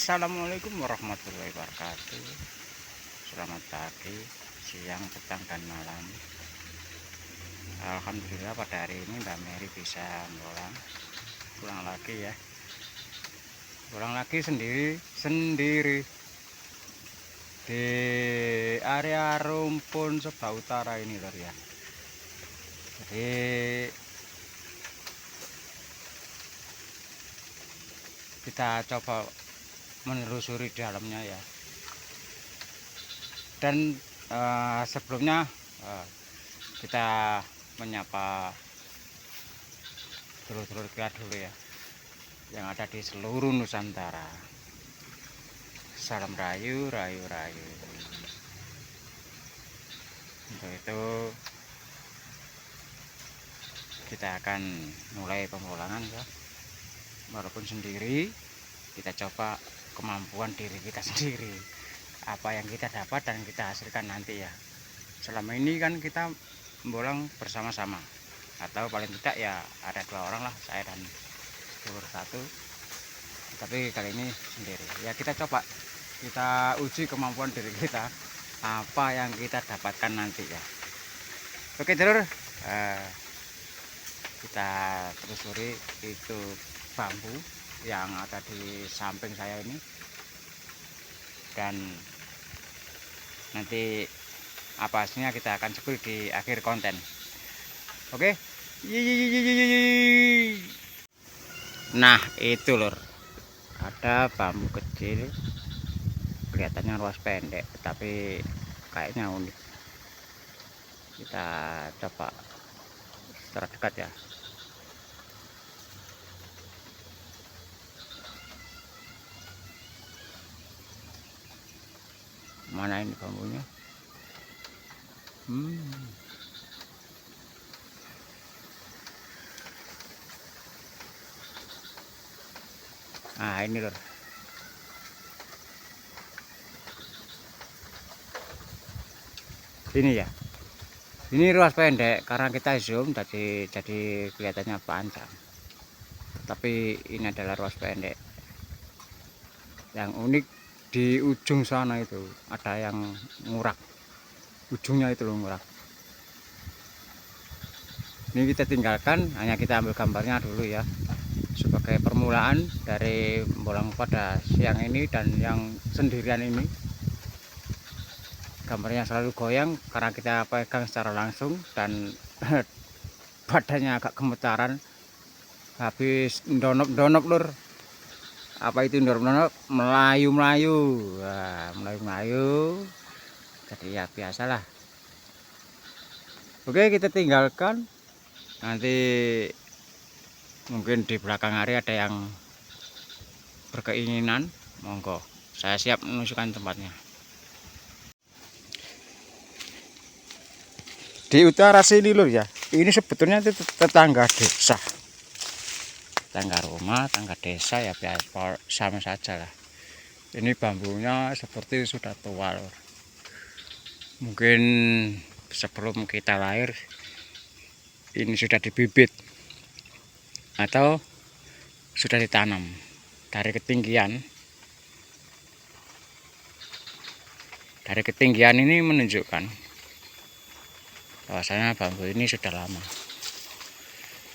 Assalamualaikum warahmatullahi wabarakatuh. Selamat pagi, siang, petang, dan malam. Alhamdulillah pada hari ini Mbak Mary bisa pulang lagi ya. Pulang lagi sendiri di area rumpun sebelah utara ini lor ya. Jadi kita coba menelusuri di dalamnya ya. Dan sebelumnya kita menyapa dulur-dulur kita dulu ya, yang ada di seluruh Nusantara. Salam rayu, rayu, rayu. Untuk itu kita akan mulai pemulangan ya. Walaupun sendiri, kita coba kemampuan diri kita sendiri, apa yang kita dapat dan kita hasilkan nanti ya. Selama ini kan kita membolang bersama-sama, atau paling tidak ya ada 2 orang lah, saya dan dulur satu. Tapi kali ini sendiri ya, kita coba, kita uji kemampuan diri kita, apa yang kita dapatkan nanti ya. Oke dulur, kita telusuri itu bambu yang ada di samping saya ini, dan nanti apa hasilnya kita akan sebut di akhir konten. Oke. Nah itu lor, ada bambu kecil, kelihatannya ruas pendek tapi kayaknya unik. Kita coba secara dekat ya. Mana ini bambunya? Nah ini lor. Ini ya. Ini ruas pendek karena kita zoom jadi kelihatannya panjang. Tapi ini adalah ruas pendek. Yang unik di ujung sana itu ada yang ngurak. Ujungnya itu loh ngurak. Ini kita tinggalkan, hanya kita ambil gambarnya dulu ya, sebagai permulaan dari bolang pada siang ini. Dan yang sendirian ini gambarnya selalu goyang karena kita pegang secara langsung dan badannya agak gemetaran habis donop lur. Apa itu donop? Melayu. Wah, melayu. Jadi ya biasalah. Oke, kita tinggalkan. Nanti mungkin di belakang hari ada yang berkeinginan, monggo, saya siap menunjukkan tempatnya. Di utara sini lur ya, ini sebetulnya itu tetangga desa, tetangga rumah, tetangga desa ya, biasa sama saja lah. Ini bambunya seperti sudah tua lur. Mungkin sebelum kita lahir ini sudah dibibit atau sudah ditanam. Dari ketinggian ini menunjukkan bahwasanya bambu ini sudah lama.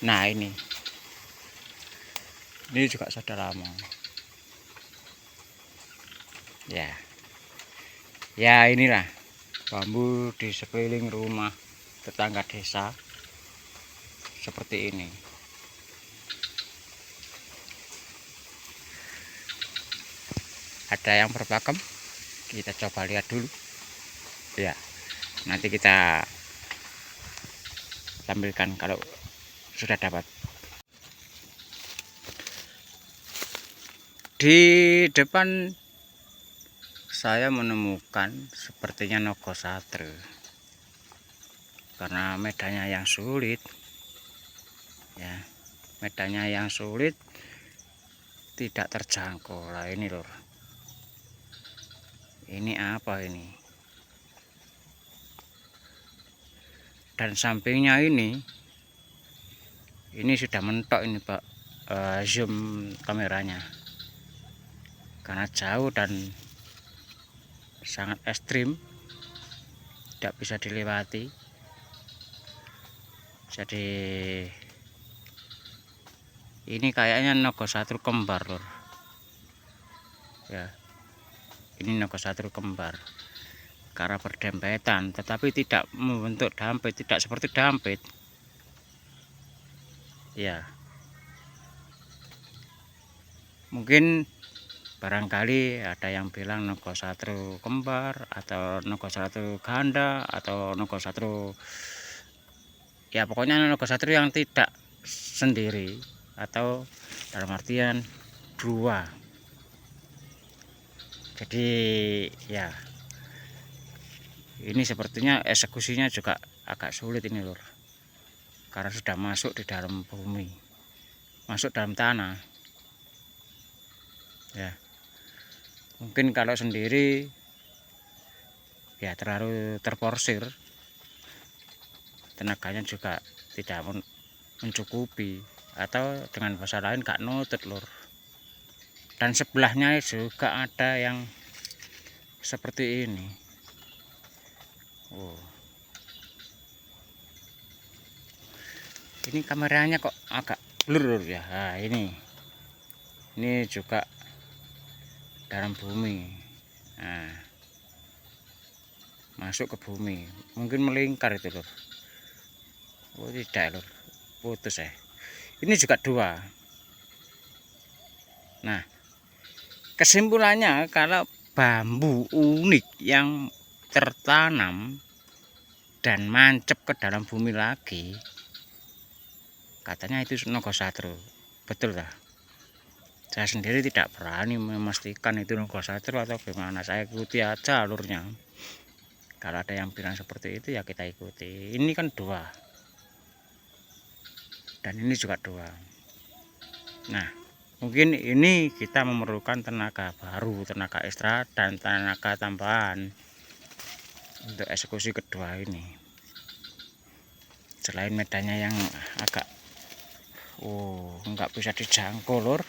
Nah ini juga sudah lama ya. Inilah bambu di sekeliling rumah tetangga desa seperti ini. Ada yang berpakem, kita coba lihat dulu ya, nanti kita tampilkan kalau sudah dapat. Di depan saya menemukan sepertinya nogo satre, karena medannya yang sulit ya, tidak terjangkau lah. Ini lor, ini apa ini? Dan sampingnya ini sudah mentok ini Pak, zoom kameranya, karena jauh dan sangat ekstrim, tidak bisa dilewati. Jadi ini kayaknya Nogosatru kembar lur ya, ini Nogosatru kembar karena berdempetan tetapi tidak membentuk dampit, tidak seperti dampit ya. Mungkin barangkali ada yang bilang Nogosatru kembar atau Nogosatru ganda atau Nogosatru ya, pokoknya Nogosatru yang tidak sendiri atau dalam artian dua. Jadi ya ini sepertinya eksekusinya juga agak sulit ini lur, karena sudah masuk di dalam bumi, masuk dalam tanah ya. Mungkin kalau sendiri ya terlalu terporsir, tenaganya juga tidak mencukupi, atau dengan bahasa lain gak nutut lur. Dan sebelahnya juga ada yang seperti ini. Ini kameranya kok agak blur ya. Nah, ini juga dalam bumi. Nah, masuk ke bumi, mungkin melingkar itu lur. Oh tidak lur, putus ya. Ini juga dua. Nah, kesimpulannya kalau bambu unik yang tertanam dan mancep ke dalam bumi lagi, katanya itu Nogosatru. Betul tak? Saya sendiri tidak berani memastikan itu Nogosatru atau gimana, saya ikuti aja alurnya. Kalau ada yang bilang seperti itu ya kita ikuti. Ini kan dua, dan ini juga dua. Nah, mungkin ini kita memerlukan tenaga baru, tenaga ekstra dan tenaga tambahan untuk eksekusi kedua ini. Selain medannya yang agak nggak bisa dijangkau lur,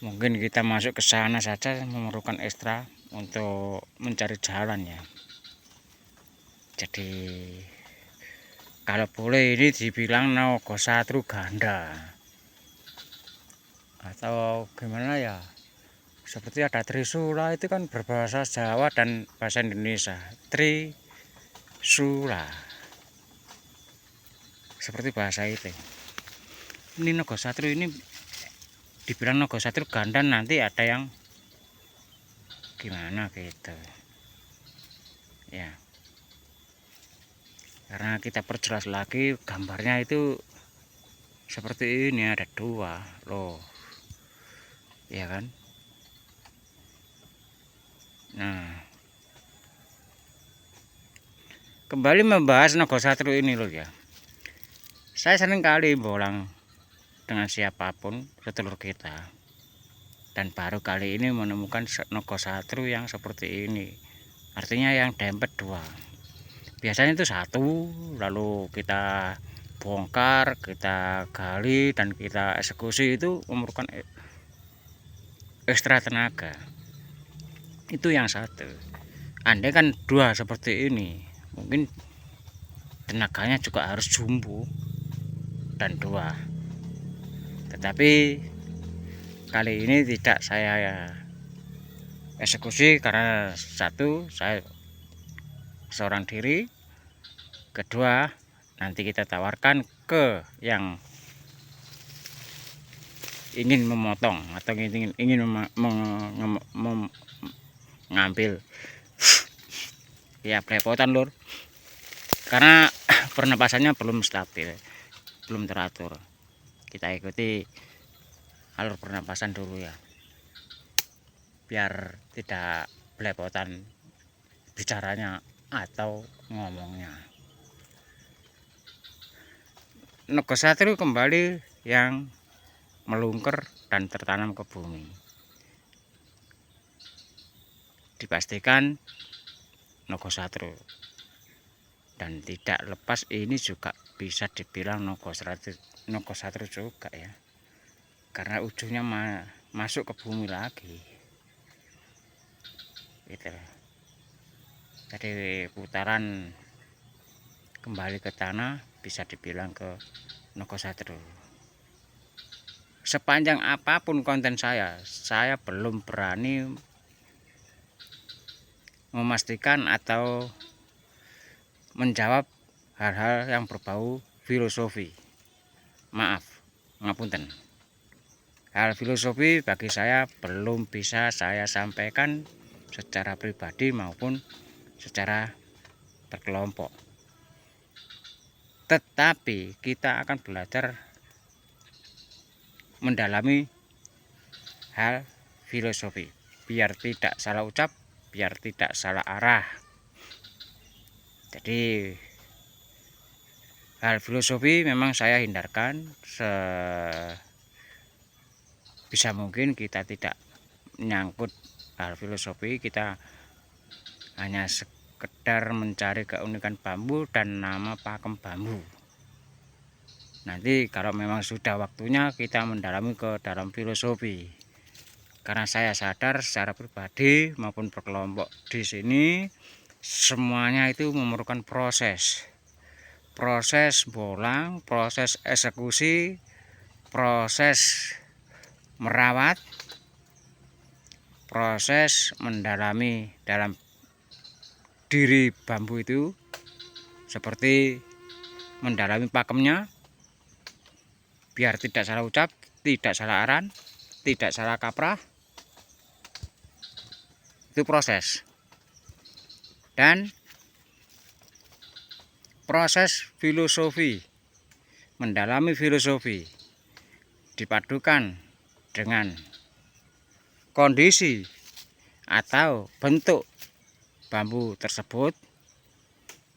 mungkin kita masuk ke sana saja memerlukan ekstra untuk mencari jalan ya. Jadi kalau boleh ini dibilang Nogosatru ganda atau gimana ya, seperti ada Trisula, itu kan berbahasa Jawa dan bahasa Indonesia. Trisula seperti bahasa itu. Ini Nogosatru ini dibilang Nogosatru ganda, nanti ada yang gimana gitu ya. Karena kita perjelas lagi gambarnya itu seperti ini, ada dua loh ya kan. Nah, kembali membahas Nogosatru ini loh ya. Saya sering kali bolang dengan siapapun sedulur kita, dan baru kali ini menemukan Nogosatru yang seperti ini, artinya yang dempet dua. Biasanya itu satu, lalu kita bongkar, kita gali, dan kita eksekusi, itu memerlukan ekstra tenaga. Itu yang satu. Andai kan dua seperti ini, mungkin tenaganya juga harus jumbo dan dua. Tetapi kali ini tidak saya eksekusi karena satu, saya seorang diri, kedua nanti kita tawarkan ke yang ingin memotong atau ingin mengambil ya, belepotan lur, karena pernapasannya belum stabil, belum teratur. Kita ikuti alur pernapasan dulu ya, biar tidak belepotan bicaranya atau ngomongnya. Nogosatru kembali yang melungker dan tertanam ke bumi, dipastikan Nogosatru, dan tidak lepas ini juga bisa dibilang Nogosatru juga ya, karena ujungnya masuk ke bumi lagi gitu. Jadi putaran kembali ke tanah bisa dibilang ke Nogosatru. Sepanjang apapun konten saya belum berani memastikan atau menjawab hal-hal yang berbau filosofi. Maaf, ngapunten. Hal filosofi bagi saya belum bisa saya sampaikan secara pribadi maupun secara berkelompok. Tetapi kita akan belajar mendalami hal filosofi biar tidak salah ucap, biar tidak salah arah. Jadi hal filosofi memang saya hindarkan sebisa mungkin. Kita tidak menyangkut hal filosofi, kita hanya sekedar mencari keunikan bambu dan nama pakem bambu. Nanti kalau memang sudah waktunya kita mendalami ke dalam filosofi. Karena saya sadar secara pribadi maupun berkelompok di sini semuanya itu memerlukan proses bolang, proses eksekusi, proses merawat, proses mendalami dalam diri bambu itu, seperti mendalami pakemnya biar tidak salah ucap, tidak salah aran, tidak salah kaprah. Itu proses. Dan proses filosofi, mendalami filosofi dipadukan dengan kondisi atau bentuk bambu tersebut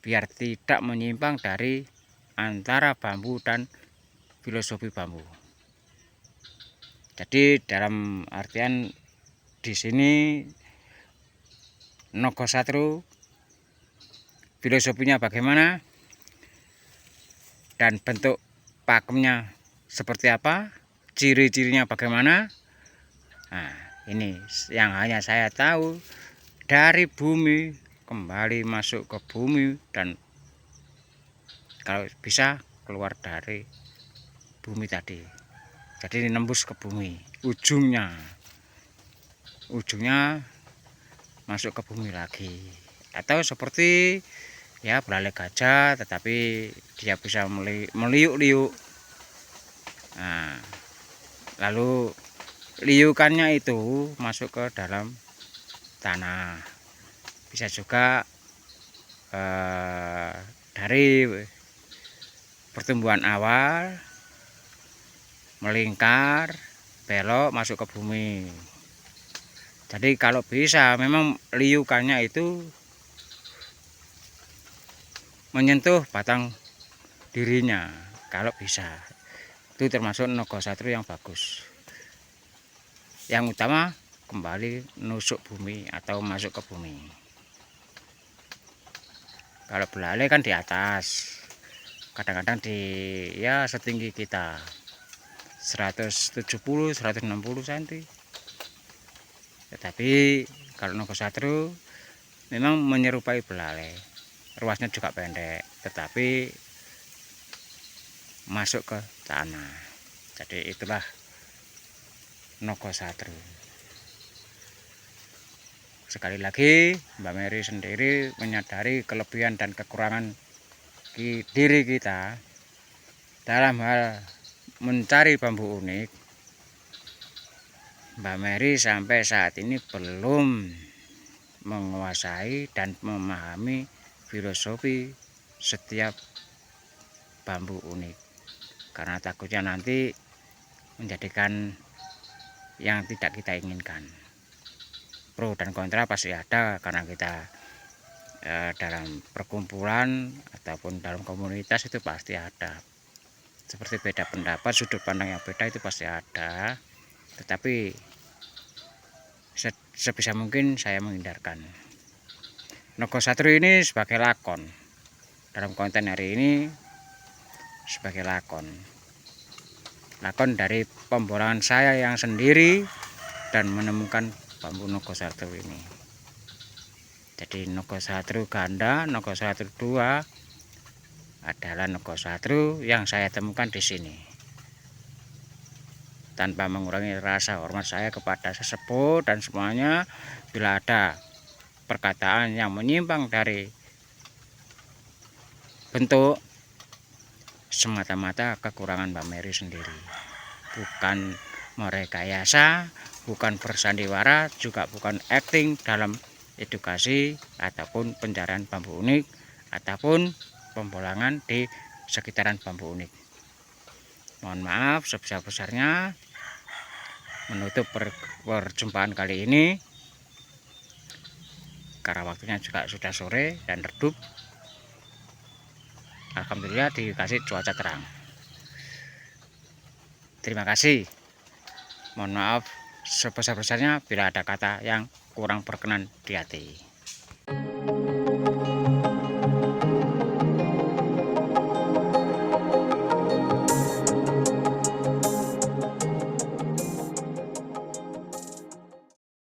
biar tidak menyimpang dari antara bambu dan filosofi bambu. Jadi dalam artian di sini Nogosatru filosofinya bagaimana dan bentuk pakemnya seperti apa, ciri-cirinya bagaimana. Nah, ini yang hanya saya tahu dari bumi kembali masuk ke bumi dan kalau bisa keluar dari bumi tadi. Jadi nembus ke bumi, ujungnya masuk ke bumi lagi. Atau seperti ya belalai gajah tetapi dia bisa meliuk-liuk. Nah, lalu liukannya itu masuk ke dalam tanah. Bisa juga dari pertumbuhan awal melingkar belok masuk ke bumi. Jadi kalau bisa memang liukannya itu menyentuh batang dirinya kalau bisa. Itu termasuk Nogosatru yang bagus. Yang utama kembali nusuk bumi atau masuk ke bumi. Kalau belalai kan di atas, kadang-kadang di ya setinggi kita 170-160 cm. Tetapi kalau Nogosatru memang menyerupai belalai, ruasnya juga pendek, tetapi masuk ke tanah. Jadi itulah Nogosatru. Sekali lagi Mbak Mary sendiri menyadari kelebihan dan kekurangan diri kita dalam hal mencari bambu unik. Mbak Mary sampai saat ini belum menguasai dan memahami filosofi setiap bambu unik, karena takutnya nanti menjadikan yang tidak kita inginkan. Pro dan kontra pasti ada karena kita dalam perkumpulan ataupun dalam komunitas itu pasti ada. Seperti beda pendapat, sudut pandang yang beda itu pasti ada. Tetapi sebisa mungkin saya menghindarkan. Nogosatru ini sebagai lakon. Dalam konten hari ini sebagai lakon. Lakon dari pembolangan saya yang sendiri dan menemukan bambu Nogosatru ini. Jadi Nogosatru ganda, Nogosatru 2 adalah Nogosatru yang saya temukan di sini. Tanpa mengurangi rasa hormat saya kepada sesepuh dan semuanya, bila ada perkataan yang menyimpang dari bentuk, semata-mata kekurangan Mbak Mary sendiri, bukan merekayasa, bukan bersandiwara, juga bukan acting dalam edukasi ataupun pencarian bambu unik ataupun pembolangan di sekitaran bambu unik. Mohon maaf sebesar-besarnya. Menutup perjumpaan kali ini karena waktunya juga sudah sore dan redup. Alhamdulillah dikasih cuaca terang. Terima kasih. Mohon maaf sebesar-besarnya bila ada kata yang kurang berkenan di hati.